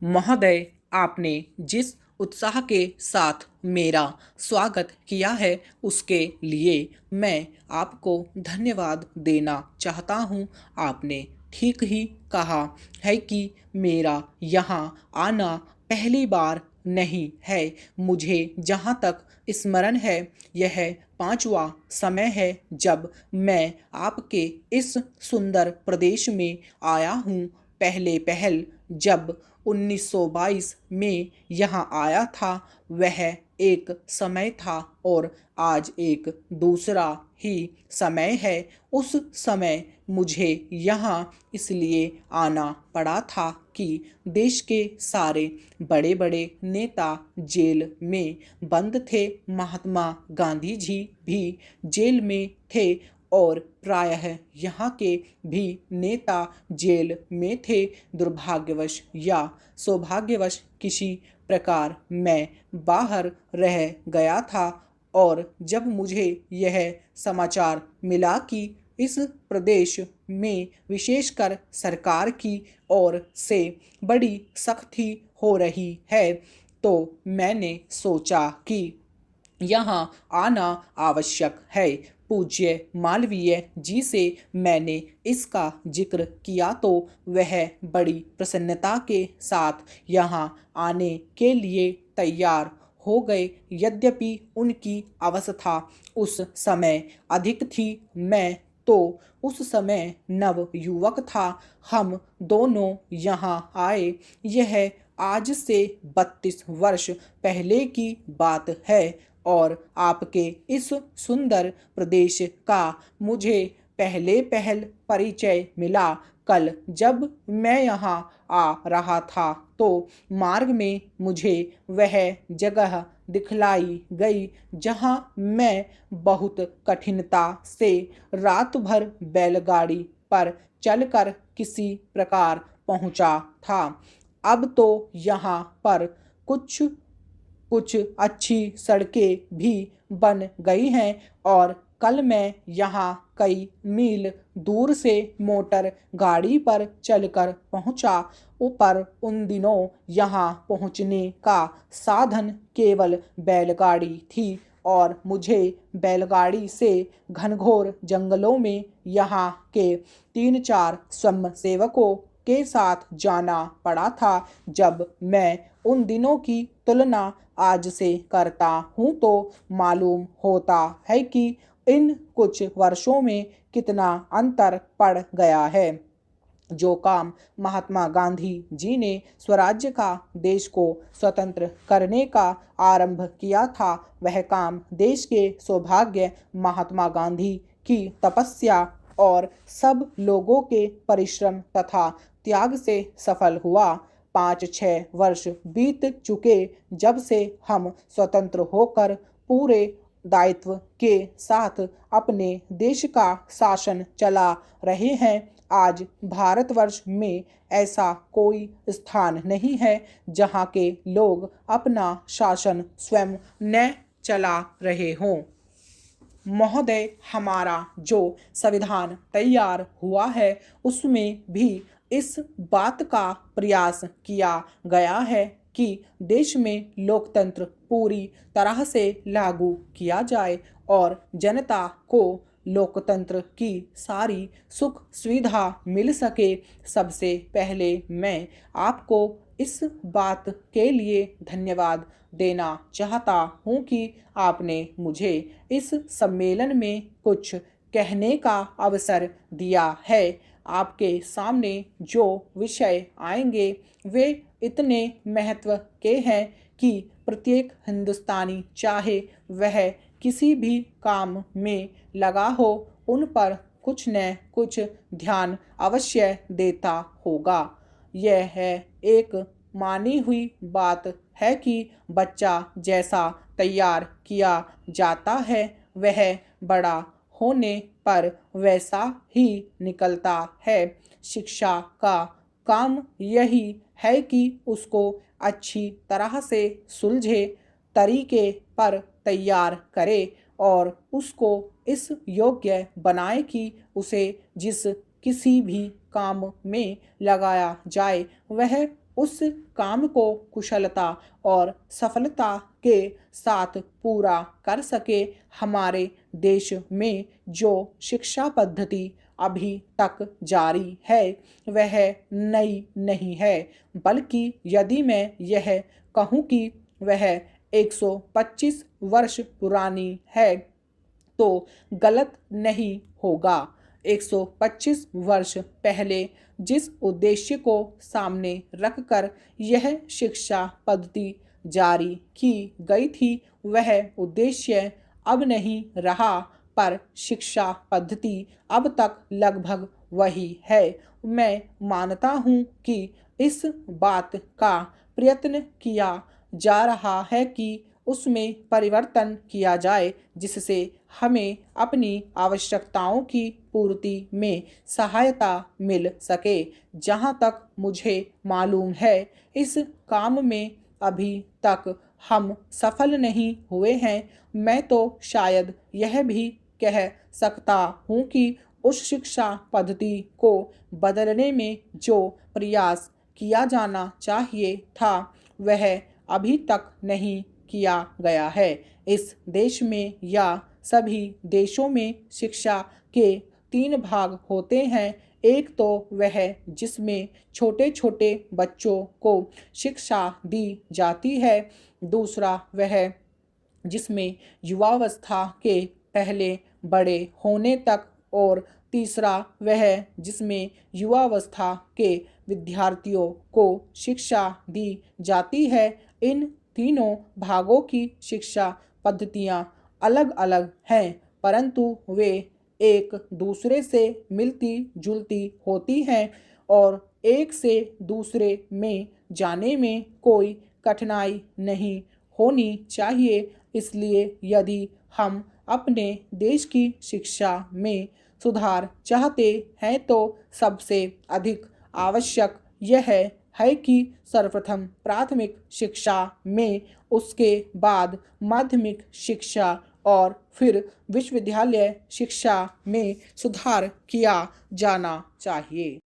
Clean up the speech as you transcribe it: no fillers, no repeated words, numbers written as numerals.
महोदय, आपने जिस उत्साह के साथ मेरा स्वागत किया है उसके लिए मैं आपको धन्यवाद देना चाहता हूँ। आपने ठीक ही कहा है कि मेरा यहाँ आना पहली बार नहीं है। मुझे जहाँ तक स्मरण है यह पांचवा समय है जब मैं आपके इस सुंदर प्रदेश में आया हूँ। पहले पहल जब 1922 में यहाँ आया था वह एक समय था और आज एक दूसरा ही समय है। उस समय मुझे यहाँ इसलिए आना पड़ा था कि देश के सारे बड़े बड़े नेता जेल में बंद थे। महात्मा गांधी जी भी जेल में थे और प्रायः यहाँ के भी नेता जेल में थे। दुर्भाग्यवश या सौभाग्यवश किसी प्रकार मैं बाहर रह गया था और जब मुझे यह समाचार मिला कि इस प्रदेश में विशेषकर सरकार की ओर से बड़ी सख्ती हो रही है तो मैंने सोचा कि यहाँ आना आवश्यक है। पूज्य मालवीय जी से मैंने इसका जिक्र किया तो वह बड़ी प्रसन्नता के साथ यहाँ आने के लिए तैयार हो गए। यद्यपि उनकी अवस्था उस समय अधिक थी, मैं तो उस समय नव युवक था। हम दोनों यहाँ आए यह आज से 32 वर्ष पहले की बात है और आपके इस सुंदर प्रदेश का मुझे पहले पहल परिचय मिला। कल जब मैं यहाँ आ रहा था तो मार्ग में मुझे वह जगह दिखलाई गई जहाँ मैं बहुत कठिनता से रात भर बैलगाड़ी पर चलकर किसी प्रकार पहुँचा था। अब तो यहाँ पर कुछ कुछ अच्छी सड़कें भी बन गई हैं और कल मैं यहाँ कई मील दूर से मोटर गाड़ी पर चलकर पहुँचा। ऊपर उन दिनों यहाँ पहुँचने का साधन केवल बैलगाड़ी थी और मुझे बैलगाड़ी से घनघोर जंगलों में यहाँ के 3-4 स्वयंसेवकों के साथ जाना पड़ा था। जब मैं उन दिनों की तुलना आज से करता हूँ तो मालूम होता है कि इन कुछ वर्षों में कितना अंतर पड़ गया है। जो काम महात्मा गांधी जी ने स्वराज्य का देश को स्वतंत्र करने का आरंभ किया था वह काम देश के सौभाग्य महात्मा गांधी की तपस्या और सब लोगों के परिश्रम तथा त्याग से सफल हुआ। 5-6 वर्ष बीत चुके जब से हम स्वतंत्र होकर पूरे दायित्व के साथ अपने देश का शासन चला रहे हैं। आज भारतवर्ष में ऐसा कोई स्थान नहीं है जहाँ के लोग अपना शासन स्वयं न चला रहे हों। महोदय, हमारा जो संविधान तैयार हुआ है उसमें भी इस बात का प्रयास किया गया है कि देश में लोकतंत्र पूरी तरह से लागू किया जाए और जनता को लोकतंत्र की सारी सुख सुविधा मिल सके। सबसे पहले मैं आपको इस बात के लिए धन्यवाद देना चाहता हूँ कि आपने मुझे इस सम्मेलन में कुछ कहने का अवसर दिया है। आपके सामने जो विषय आएंगे वे इतने महत्व के हैं कि प्रत्येक हिंदुस्तानी चाहे वह किसी भी काम में लगा हो उन पर कुछ न कुछ ध्यान अवश्य देता होगा। यह है एक मानी हुई बात है कि बच्चा जैसा तैयार किया जाता है वह बड़ा होने पर वैसा ही निकलता है। शिक्षा का काम यही है कि उसको अच्छी तरह से सुलझे तरीके पर तैयार करे और उसको इस योग्य बनाए कि उसे जिस किसी भी काम में लगाया जाए वह उस काम को कुशलता और सफलता के साथ पूरा कर सके। हमारे देश में जो शिक्षा पद्धति अभी तक जारी है वह नई नहीं है, बल्कि यदि मैं यह कहूँ कि वह 125 वर्ष पुरानी है तो गलत नहीं होगा। 125 वर्ष पहले जिस उद्देश्य को सामने रखकर यह शिक्षा पद्धति जारी की गई थी वह उद्देश्य अब नहीं रहा, पर शिक्षा पद्धति अब तक लगभग वही है। मैं मानता हूँ कि इस बात का प्रयत्न किया जा रहा है कि उसमें परिवर्तन किया जाए जिससे हमें अपनी आवश्यकताओं की पूर्ति में सहायता मिल सके। जहाँ तक मुझे मालूम है इस काम में अभी तक हम सफल नहीं हुए हैं। मैं तो शायद यह भी कह सकता हूँ कि उस शिक्षा पद्धति को बदलने में जो प्रयास किया जाना चाहिए था वह अभी तक नहीं किया गया है। इस देश में या सभी देशों में शिक्षा के 3 भाग होते हैं। एक तो वह जिसमें छोटे छोटे बच्चों को शिक्षा दी जाती है, दूसरा वह जिसमें युवावस्था के पहले बड़े होने तक, और तीसरा वह जिसमें युवावस्था के विद्यार्थियों को शिक्षा दी जाती है। इन तीनों भागों की शिक्षा पद्धतियाँ अलग अलग हैं, परंतु वे एक दूसरे से मिलती जुलती होती हैं और एक से दूसरे में जाने में कोई कठिनाई नहीं होनी चाहिए। इसलिए यदि हम अपने देश की शिक्षा में सुधार चाहते हैं तो सबसे अधिक आवश्यक यह है कि सर्वप्रथम प्राथमिक शिक्षा में, उसके बाद माध्यमिक शिक्षा और फिर विश्वविद्यालय शिक्षा में सुधार किया जाना चाहिए।